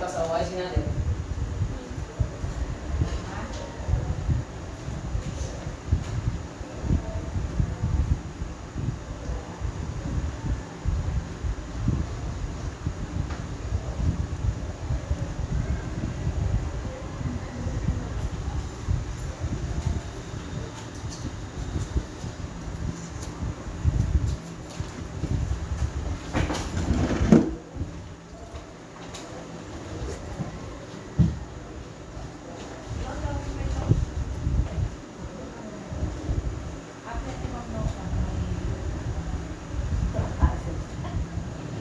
sa OIC natin.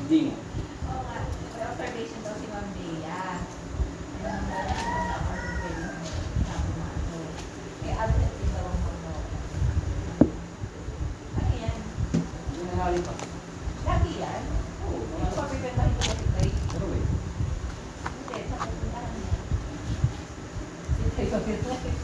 Hindi nga. Oo nga. May observation daw si Ma'am Bea. May absent din daw ang mga. Ano yan? Hindi nangyari pa. Lagi yan? Oo. Hindi ko pipirmahin ko si Tay. Pero wait. Hindi, sa pupuntahan niya. Si Tay pipirmahin.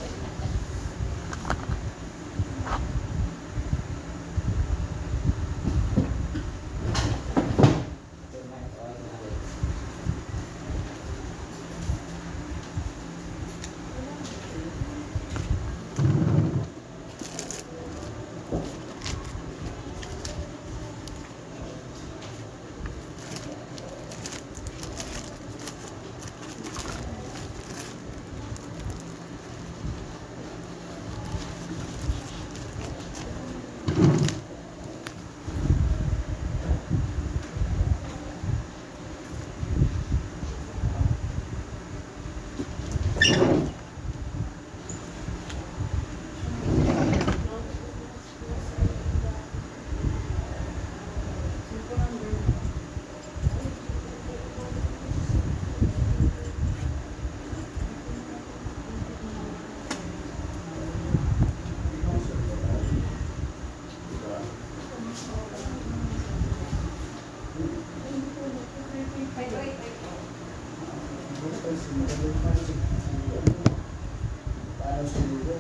Paano siguro?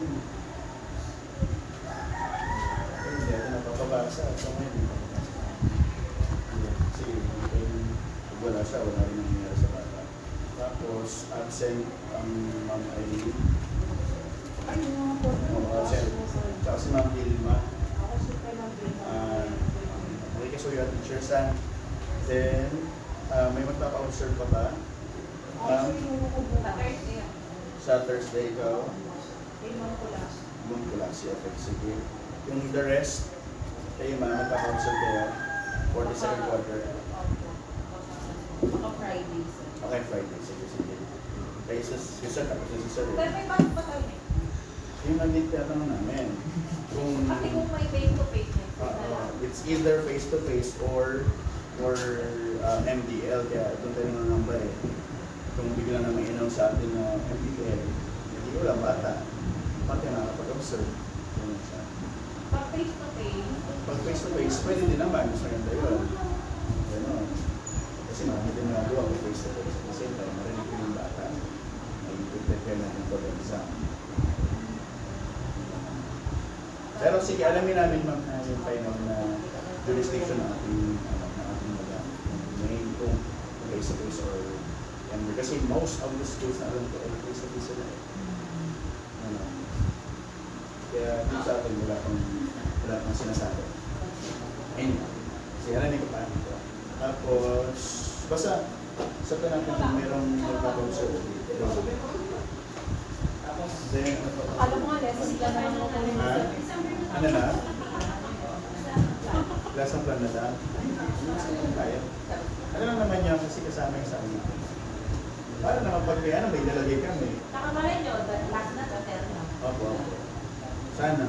Hindi ako napapabasa at sa ngayon hindi napapabasa. Kasi pag wala siya, wala rin nangyayari sa bata. Tapos absent ang Ma'am Eileen. Absent. Tsaka si Ma'am Vilma. Okay, kasi yung teacher San. Then, may magpapa-observe pa ba? Sa Thursday. Sa Thursday ikaw? Mungkulasi, okay, sige. Yung the rest, kayo magpapa-observe kayo for the second quarter. Baka Friday. Okay, Friday, sige, sige. Kayo sa tapos sa sir. Pero may bakit pa tayo eh? Yung nag-meet tatanong namin. Kung, Kasi kung may face-to-face niya. it's either face-to-face or MDL, kaya doon tayo ng number eh. Kung bigla na may inaw sa atin na MDL, hindi ko lang bata. Pati na nakapag-observe. Ganun siya. Pag face-to-face, Pag face-to-face, pwede din naman. Mas maganda yun. Ganun. Kasi marami din nagawa ko face-to-face. At the same time, marinig ko yung bata. Ay, prepare natin for the exam. Pero sige, alamin namin ma'am na yung final na jurisdiction ng ating madam. Main kung face-to-face or MD. Kasi most of the schools na alam ko ay face-to-face sila eh. Ano. Kaya dito sa atin wala pang sinasabi. Anyway, kasi alamin ko pa dito. Tapos, basta sa natin kung merong magpapag-observe dito. Then, ano pa? alam mo nga, lesson sila naman mo kung Ano na? Lesson plan na lang? Kaya. Ano lang naman yan kasi kasama yung sa amin. Para naman pag may ano, may nalagay kami. nakamalay nyo, last na to, pero na. Opo. Sana.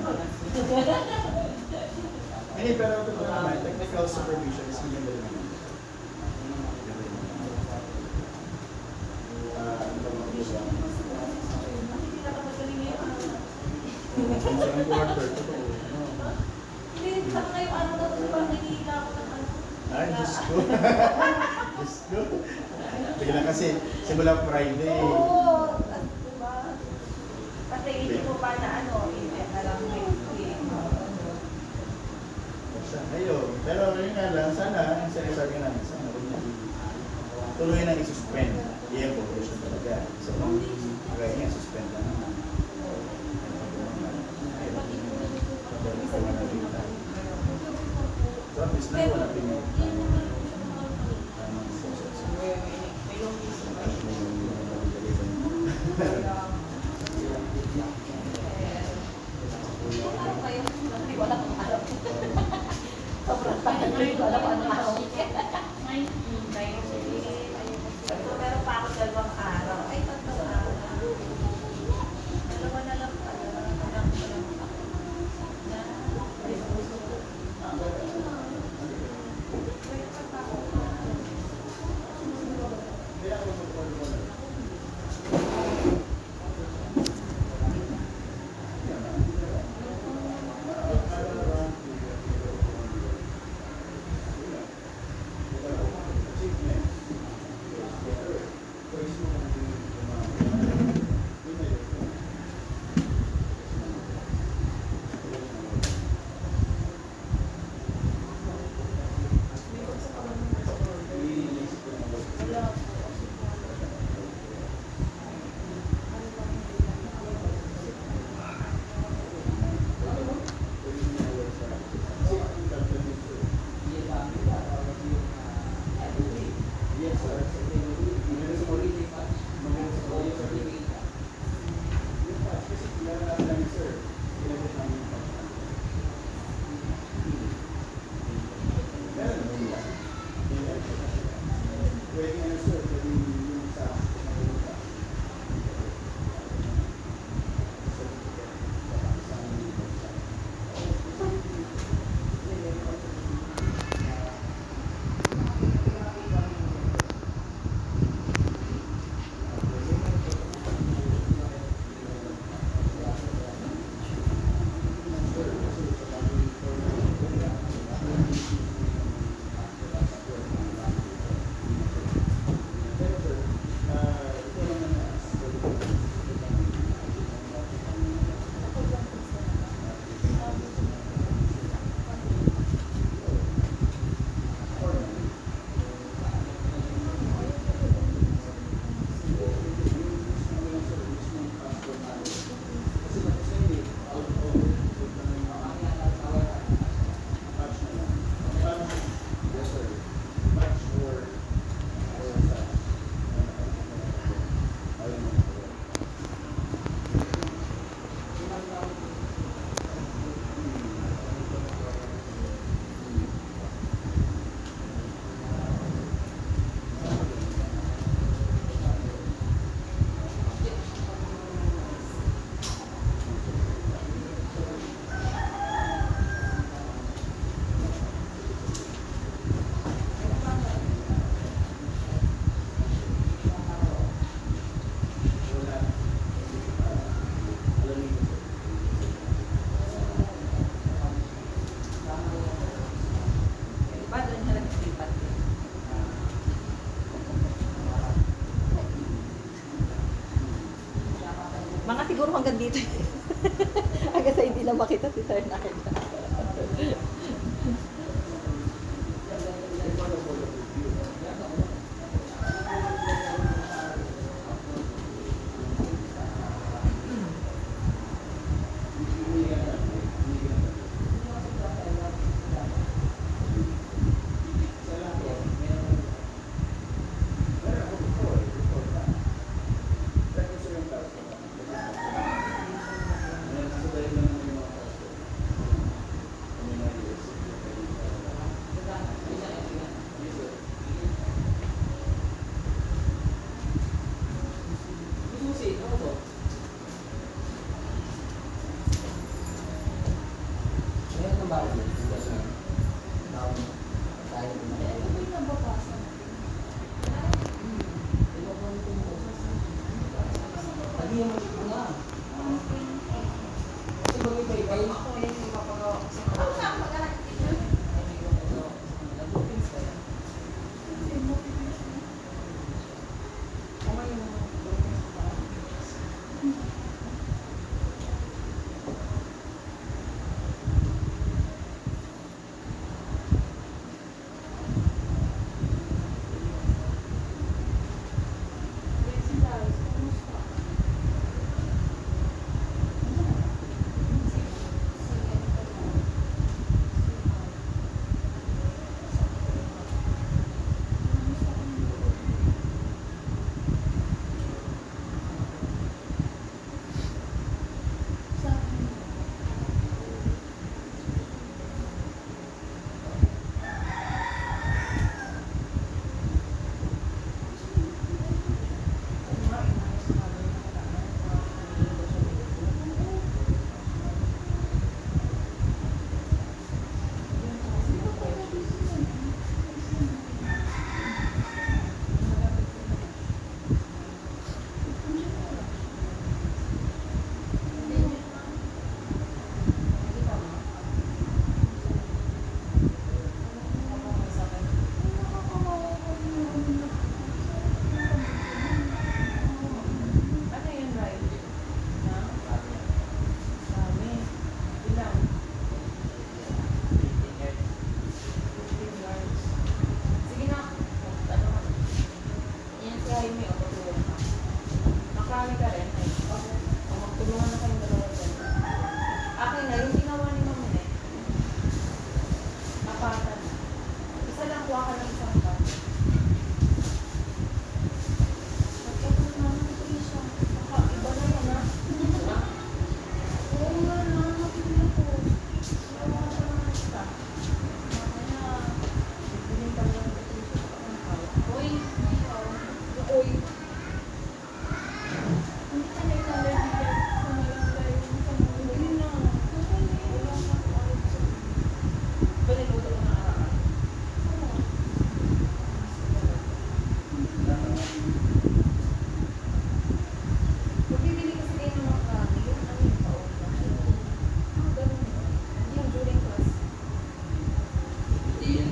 Hindi, pero ito naman, technical supervision is maganda naman. Ano ba mga po ba? Hindi na kapagaling ngayon. Sa quarter, totoo. Hindi, sa ngayon, ano na ito, parang hinihila ako ng ano. Ay, Diyos ko. Diyos ko. Bigla kasi, simula Friday. Oo, diba? Kasi hindi ko pa na ano, event na lang may Ayun. Pero yun nga lang, sana, ang sinasabi namin, sana rin tuloy na isuspend. Iyan po. Mga siguro hanggang dito. Hanggang sa hindi na makita si Sir Narda. Susi, ano to? Meron ng bago. Bago. Tayo na. Lagi mo ito nga. Kasi bagay kayo, kayo ako yung ipapagawa ko sa mga. Nag-bookings kayo. Okay yung mga bookings pa. Ano yun, Rai? Na? Dami. Ilan? 15 yards. Sige na. Ano ka? Yan si Jaime, o tutulong ka. Makami ka rin. Ay, o magtulungan na kayong dalawa dyan. Akin na, yung ginawa ni Mama eh. Napatan na. Isa lang, kuha ka ng isang pa. Iba na yun, ha? Oo nga na, nakikita ko. Wala ka naman siya. Mamaya, bibili ka lang ng t-shirt sa kangkaw. Uy, uy. Hindi ka na ilalagay dyan. Kumalagay yung sa mga. Hindi na. Wala na ako ayos sa. Balimutan ko na araw. Magbibili kasi kayo ng mga karami, yung ano yung pauna. Ganun. Yung during class. Hindi yan.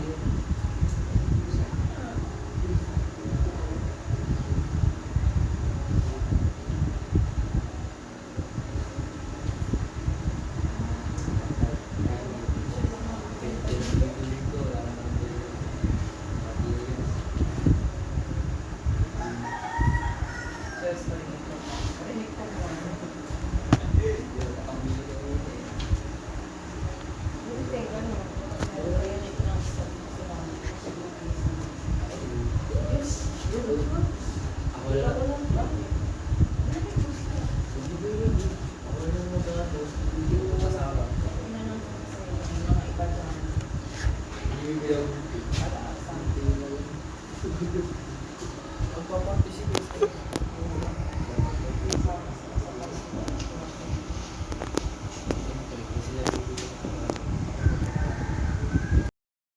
Ang paparticipate ko.